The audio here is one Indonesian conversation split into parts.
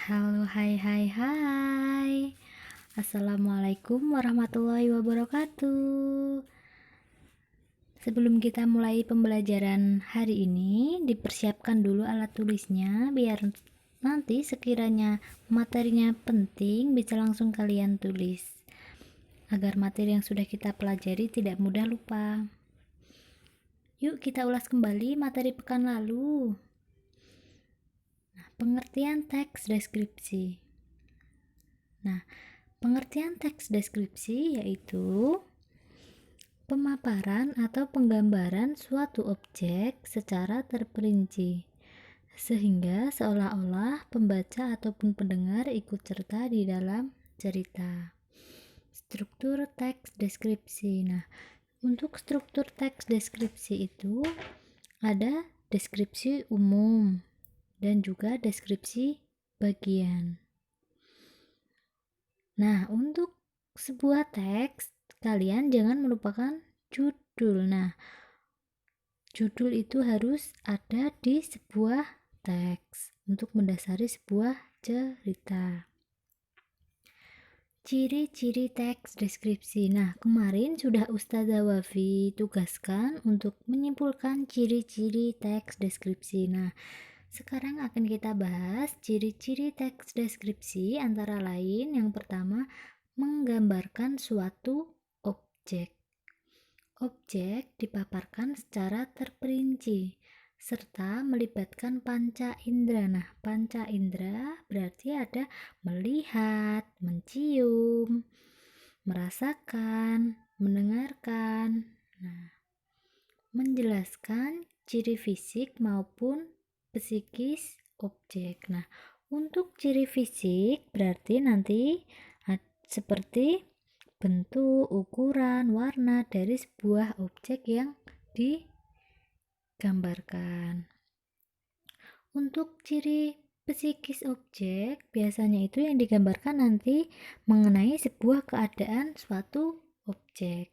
Halo, hai. Assalamualaikum warahmatullahi wabarakatuh. Sebelum kita mulai pembelajaran hari ini, dipersiapkan dulu alat tulisnya biar nanti sekiranya materinya penting bisa langsung kalian tulis. Agar materi yang sudah kita pelajari tidak mudah lupa. Yuk kita ulas kembali materi pekan lalu. Pengertian teks deskripsi. Pengertian teks deskripsi yaitu pemaparan atau penggambaran suatu objek secara terperinci, sehingga seolah-olah pembaca ataupun pendengar ikut serta di dalam cerita. Struktur teks deskripsi. Untuk struktur teks deskripsi itu ada deskripsi umum dan juga deskripsi bagian. Untuk sebuah teks, kalian jangan melupakan judul. Judul itu harus ada di sebuah teks untuk mendasari sebuah cerita. Ciri-ciri teks deskripsi. Kemarin sudah Ustazah Wafi tugaskan untuk menyimpulkan ciri-ciri teks deskripsi. Sekarang akan kita bahas ciri-ciri teks deskripsi antara lain yang pertama, menggambarkan suatu objek. Objek dipaparkan secara terperinci serta melibatkan panca indera. Panca indera berarti ada melihat, mencium, merasakan, mendengarkan. Menjelaskan ciri fisik maupun psikis objek. Untuk ciri fisik berarti nanti seperti bentuk, ukuran, warna dari sebuah objek yang digambarkan. Untuk ciri psikis objek biasanya itu yang digambarkan nanti mengenai sebuah keadaan suatu objek.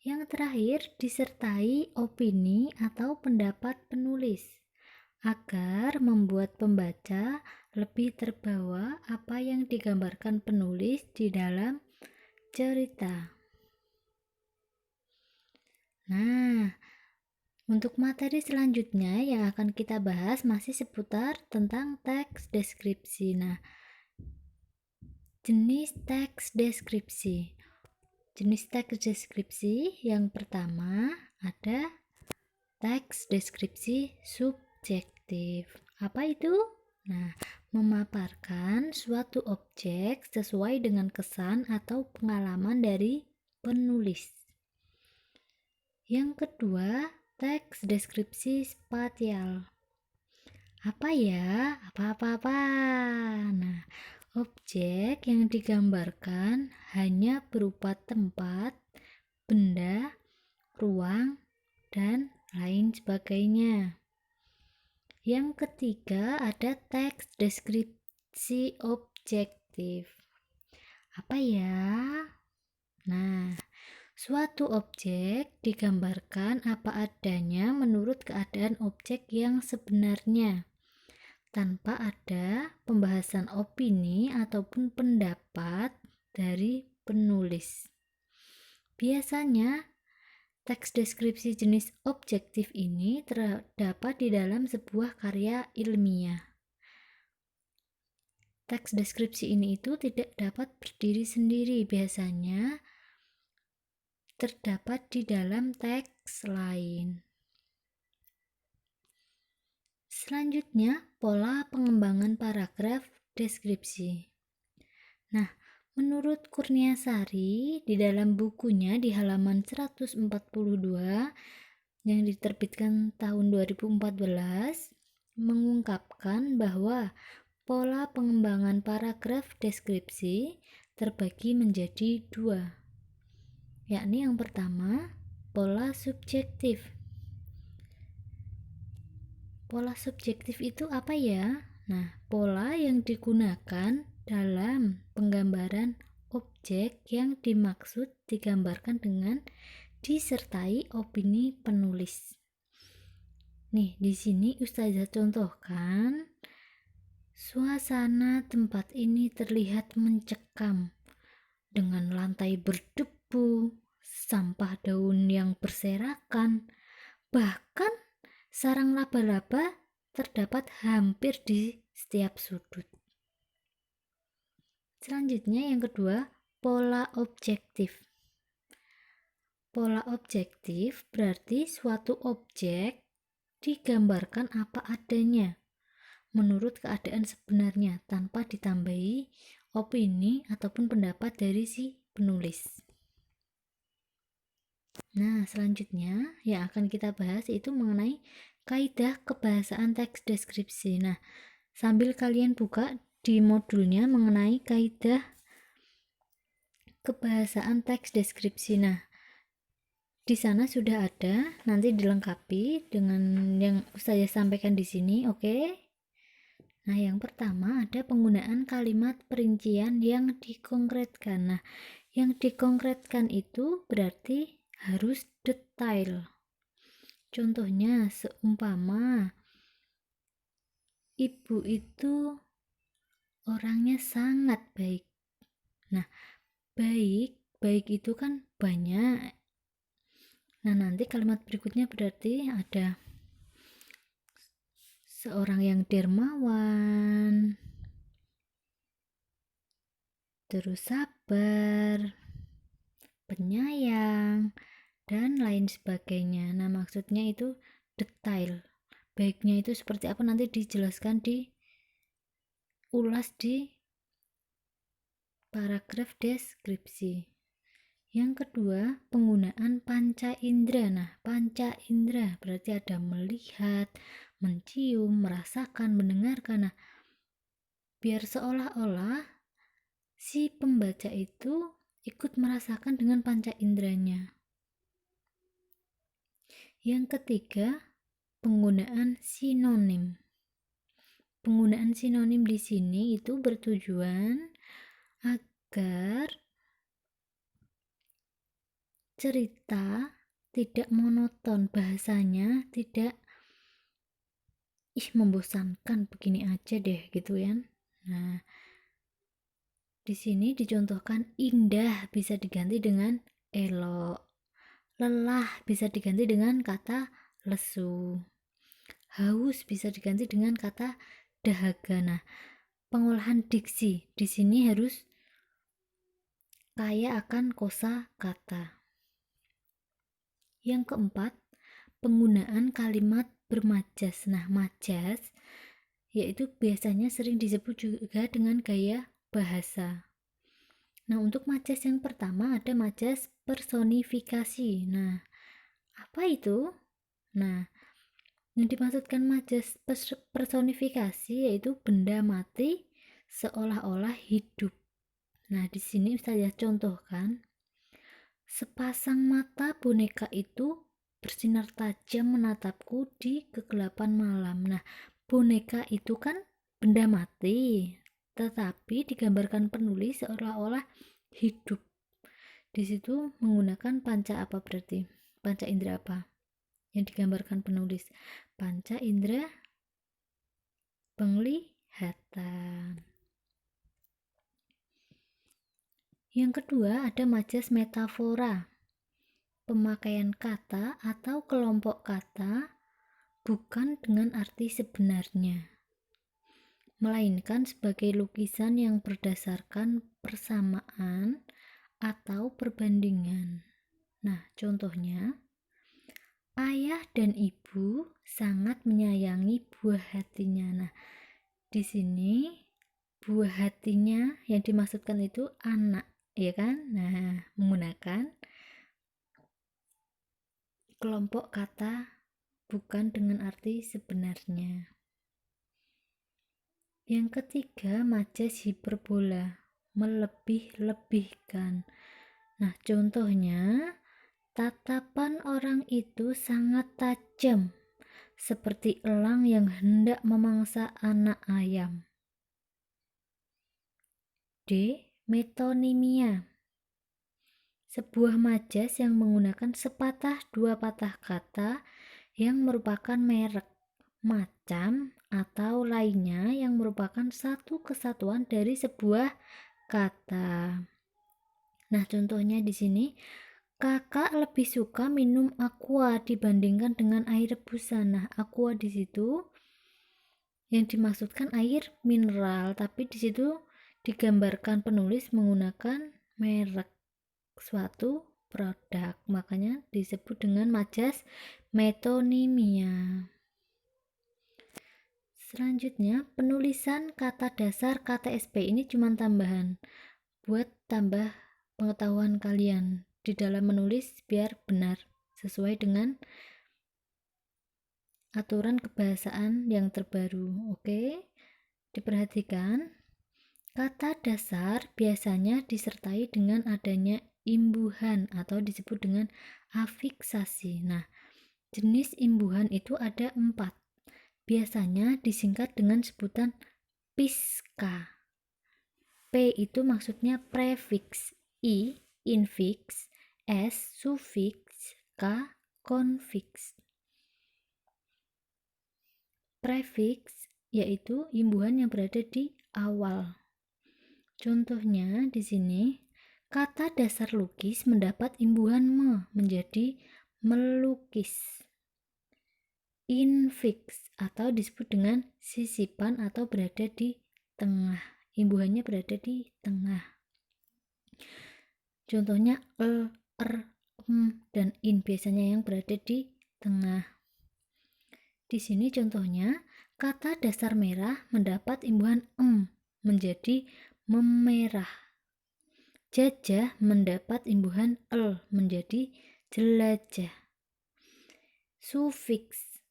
Yang terakhir, disertai opini atau pendapat penulis agar membuat pembaca lebih terbawa apa yang digambarkan penulis di dalam cerita. Untuk materi selanjutnya yang akan kita bahas masih seputar tentang teks deskripsi. Jenis teks deskripsi. Jenis teks deskripsi yang pertama ada teks deskripsi subjektif. Apa itu? Memaparkan suatu objek sesuai dengan kesan atau pengalaman dari penulis. Yang kedua, teks deskripsi spasial. Apa ya? Apa-apa. Objek yang digambarkan hanya berupa tempat, benda, ruang, dan lain sebagainya. Yang ketiga ada teks deskripsi objektif. Apa ya? Suatu objek digambarkan apa adanya menurut keadaan objek yang sebenarnya, tanpa ada pembahasan opini ataupun pendapat dari penulis. Biasanya teks deskripsi jenis objektif ini terdapat di dalam sebuah karya ilmiah. Teks deskripsi ini itu tidak dapat berdiri sendiri, biasanya terdapat di dalam teks lain. Selanjutnya, pola pengembangan paragraf deskripsi. Menurut Kurniasari di dalam bukunya di halaman 142 yang diterbitkan tahun 2014 mengungkapkan bahwa pola pengembangan paragraf deskripsi terbagi menjadi dua, yakni yang pertama pola subjektif. Pola subjektif itu apa ya? Pola yang digunakan dalam penggambaran objek yang dimaksud digambarkan dengan disertai opini penulis. Di sini Ustazah contohkan Suasana tempat ini terlihat mencekam dengan lantai berdebu, sampah daun yang berserakan, bahkan sarang laba-laba terdapat hampir di setiap sudut. Selanjutnya yang kedua, pola objektif. Pola objektif berarti suatu objek digambarkan apa adanya menurut keadaan sebenarnya tanpa ditambahi opini ataupun pendapat dari si penulis. Nah, selanjutnya yang akan kita bahas itu mengenai kaidah kebahasaan teks deskripsi. Nah, sambil kalian buka di modulnya mengenai kaidah kebahasaan teks deskripsi. Nah, di sana sudah ada, nanti dilengkapi dengan yang saya sampaikan di sini, oke? Nah, yang pertama ada penggunaan kalimat perincian yang dikonkretkan. Nah, yang dikonkretkan itu berarti harus detail. Contohnya, seumpama ibu itu orangnya sangat baik. Nah, baik itu kan banyak. Nah, nanti kalimat berikutnya berarti ada seorang yang dermawan, terus sabar, penyayang, dan lain sebagainya. Nah, maksudnya itu detail. Baiknya itu seperti apa nanti dijelaskan ulas di paragraf deskripsi. Yang kedua, penggunaan panca indera. Nah, panca indera berarti ada melihat, mencium, merasakan, mendengarkan. Nah, biar seolah-olah si pembaca itu ikut merasakan dengan panca inderanya. Yang ketiga, penggunaan sinonim. Penggunaan sinonim di sini itu bertujuan agar cerita tidak monoton, bahasanya tidak membosankan begini aja deh gitu ya. Nah, di sini dicontohkan indah bisa diganti dengan elok, lelah bisa diganti dengan kata lesu, haus bisa diganti dengan kata dahaga. Nah, pengolahan diksi di sini harus kaya akan kosa kata. Yang keempat, penggunaan kalimat bermajas. Nah, majas yaitu biasanya sering disebut juga dengan gaya bahasa. Nah, untuk majas yang pertama ada majas personifikasi. Nah, apa itu? Nah, yang dimaksudkan majas personifikasi yaitu benda mati seolah-olah hidup. Nah, di sini saya contohkan. Sepasang mata boneka itu bersinar tajam menatapku di kegelapan malam. Nah, boneka itu kan benda mati, tetapi digambarkan penulis seolah-olah hidup. Di situ menggunakan panca apa berarti? Panca indera apa? Yang digambarkan penulis. Panca indera penglihatan. Yang kedua ada majas metafora. Pemakaian kata atau kelompok kata bukan dengan arti sebenarnya, melainkan sebagai lukisan yang berdasarkan persamaan atau perbandingan. Nah, contohnya, ayah dan ibu sangat menyayangi buah hatinya. Nah, di sini buah hatinya yang dimaksudkan itu anak, ya kan? Nah, menggunakan kelompok kata bukan dengan arti sebenarnya. Yang ketiga, majas hiperbola, melebih-lebihkan. Nah, contohnya, tatapan orang itu sangat tajam, seperti elang yang hendak memangsa anak ayam. D. Metonimia, sebuah majas yang menggunakan sepatah dua patah kata yang merupakan merek, macam, atau lainnya yang merupakan satu kesatuan dari sebuah kata. Nah, contohnya di sini, kakak lebih suka minum aqua dibandingkan dengan air rebusan. Nah, aqua di situ yang dimaksudkan air mineral, tapi di situ digambarkan penulis menggunakan merek suatu produk, makanya disebut dengan majas metonimia. Selanjutnya, penulisan kata dasar KTSP ini cuma tambahan buat tambah pengetahuan kalian di dalam menulis biar benar sesuai dengan aturan kebahasaan yang terbaru. Oke, diperhatikan. Kata dasar biasanya disertai dengan adanya imbuhan atau disebut dengan afiksasi. Nah, jenis imbuhan itu ada 4. Biasanya disingkat dengan sebutan piska. P itu maksudnya prefiks, I infiks, S sufiks, K konfiks. Prefiks yaitu imbuhan yang berada di awal. Contohnya di sini, kata dasar lukis mendapat imbuhan me menjadi melukis. Infiks atau disebut dengan sisipan atau berada di tengah. Imbuhannya berada di tengah. Contohnya dan in biasanya yang berada di tengah. Di sini contohnya, kata dasar merah mendapat imbuhan menjadi memerah. Jajah mendapat imbuhan menjadi jelajah. Sufiks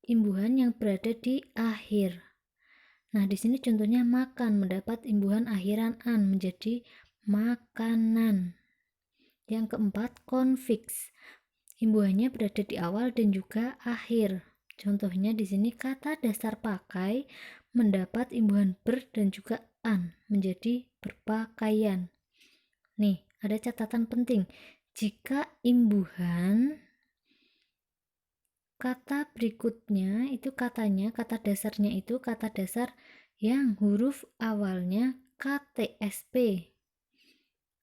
imbuhan yang berada di akhir. Nah, di sini contohnya makan mendapat imbuhan akhiran menjadi makanan. Yang keempat, konfiks. Imbuhannya berada di awal dan juga akhir. Contohnya di sini kata dasar pakai mendapat imbuhan ber dan juga menjadi berpakaian. Nih, ada catatan penting. Jika imbuhan kata berikutnya itu kata dasarnya itu kata dasar yang huruf awalnya KTSP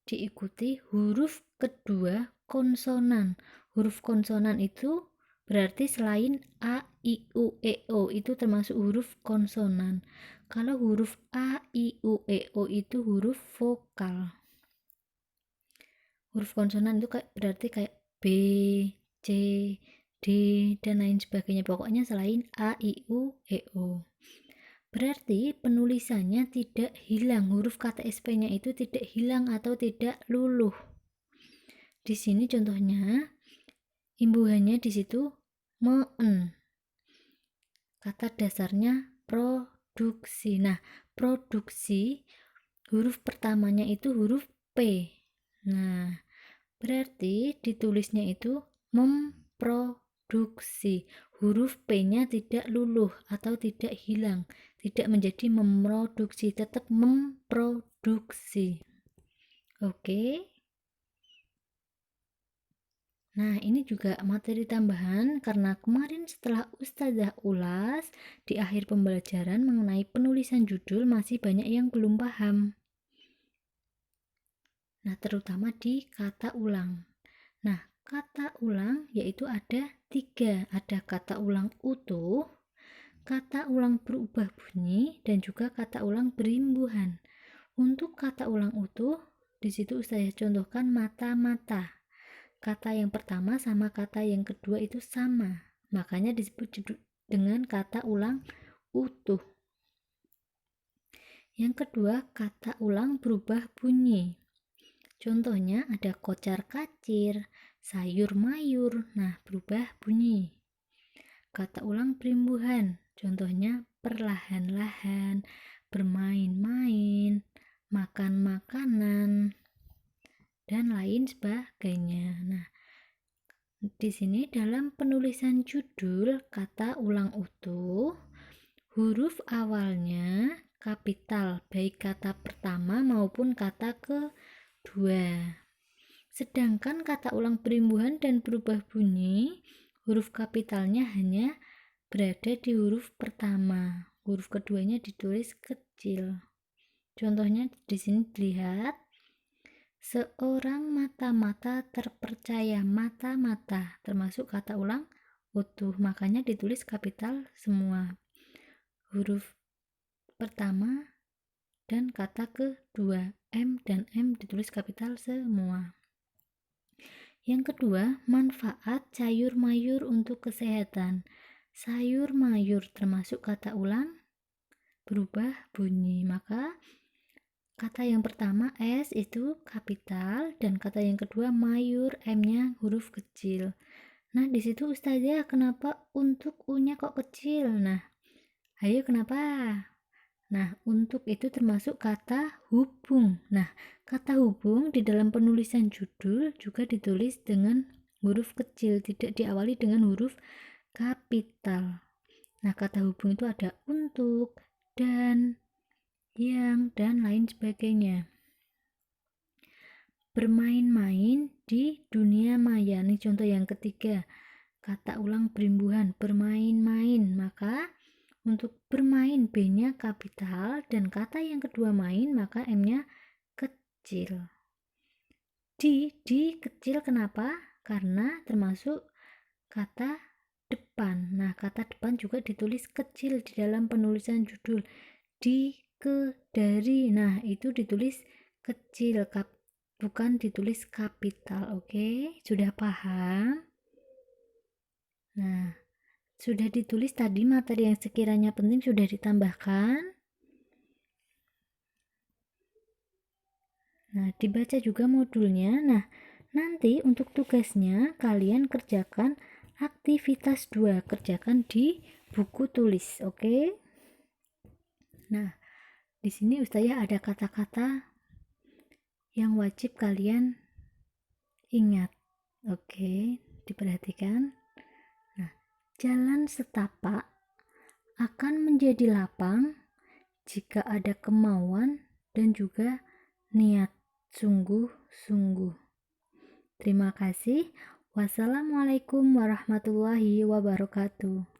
diikuti huruf kedua konsonan. Huruf konsonan itu berarti selain A, I, U, E, O itu termasuk huruf konsonan. Kalau huruf A, I, U, E, O itu huruf vokal. Huruf konsonan itu berarti kayak B, C, D, dan lain sebagainya. Pokoknya selain A, I, U, E, O. Berarti penulisannya tidak hilang. Huruf KTSP-nya itu tidak hilang atau tidak luluh. Di sini contohnya, imbuhannya di situ meen. Kata dasarnya produksi. Nah, produksi huruf pertamanya itu huruf P. Nah, berarti ditulisnya itu memproduksi. Huruf P-nya tidak luluh atau tidak hilang, tidak menjadi memproduksi, tetap memproduksi. Oke. Nah, ini juga materi tambahan karena kemarin setelah Ustazah ulas di akhir pembelajaran mengenai penulisan judul masih banyak yang belum paham. Nah, terutama di kata ulang. Nah, kata ulang yaitu ada 3. Ada kata ulang utuh, kata ulang berubah bunyi, dan juga kata ulang berimbuhan. Untuk kata ulang utuh, di situ saya contohkan mata-mata. Kata yang pertama sama kata yang kedua itu sama, makanya disebut dengan kata ulang utuh. Yang kedua, kata ulang berubah bunyi. Contohnya ada kocar kacir, sayur mayur, nah berubah bunyi. Kata ulang perimbuhan, contohnya perlahan-lahan, bermain-main, makan makanan, dan lain sebagainya. Nah, di sini dalam penulisan judul kata ulang utuh, huruf awalnya kapital baik kata pertama maupun kata kedua. Sedangkan kata ulang perimbuhan dan berubah bunyi, huruf kapitalnya hanya berada di huruf pertama. Huruf keduanya ditulis kecil. Contohnya di sini dilihat, seorang mata-mata terpercaya. Mata-mata termasuk kata ulang utuh, makanya ditulis kapital semua. Huruf pertama dan kata kedua, M dan M ditulis kapital semua. Yang kedua, manfaat sayur mayur untuk kesehatan. Sayur mayur termasuk kata ulang berubah bunyi, maka kata yang pertama S itu kapital dan kata yang kedua mayur, M-nya huruf kecil. Nah, di situ Ustazah kenapa untuk U-nya kok kecil? Nah, ayo kenapa? Nah, untuk itu termasuk kata hubung. Nah, kata hubung di dalam penulisan judul juga ditulis dengan huruf kecil, tidak diawali dengan huruf kapital. Nah, kata hubung itu ada untuk, dan, yang, dan lain sebagainya. Bermain-main di dunia maya. Ini contoh yang ketiga. Kata ulang berimbuhan, bermain-main. Maka untuk bermain B-nya kapital dan kata yang kedua main maka M-nya kecil. Di kecil kenapa? Karena termasuk kata depan. Nah, kata depan juga ditulis kecil di dalam penulisan judul. Di, ke, dari. Nah, itu ditulis kecil, bukan ditulis kapital. Oke, sudah paham? Nah, sudah ditulis tadi materi yang sekiranya penting sudah ditambahkan. Nah, dibaca juga modulnya. Nah, nanti untuk tugasnya kalian kerjakan aktivitas 2, kerjakan di buku tulis, oke? Nah, di sini Ustazah ada kata-kata yang wajib kalian ingat. Oke, diperhatikan. Nah, jalan setapak akan menjadi lapang jika ada kemauan dan juga niat sungguh-sungguh. Terima kasih. Wassalamualaikum warahmatullahi wabarakatuh.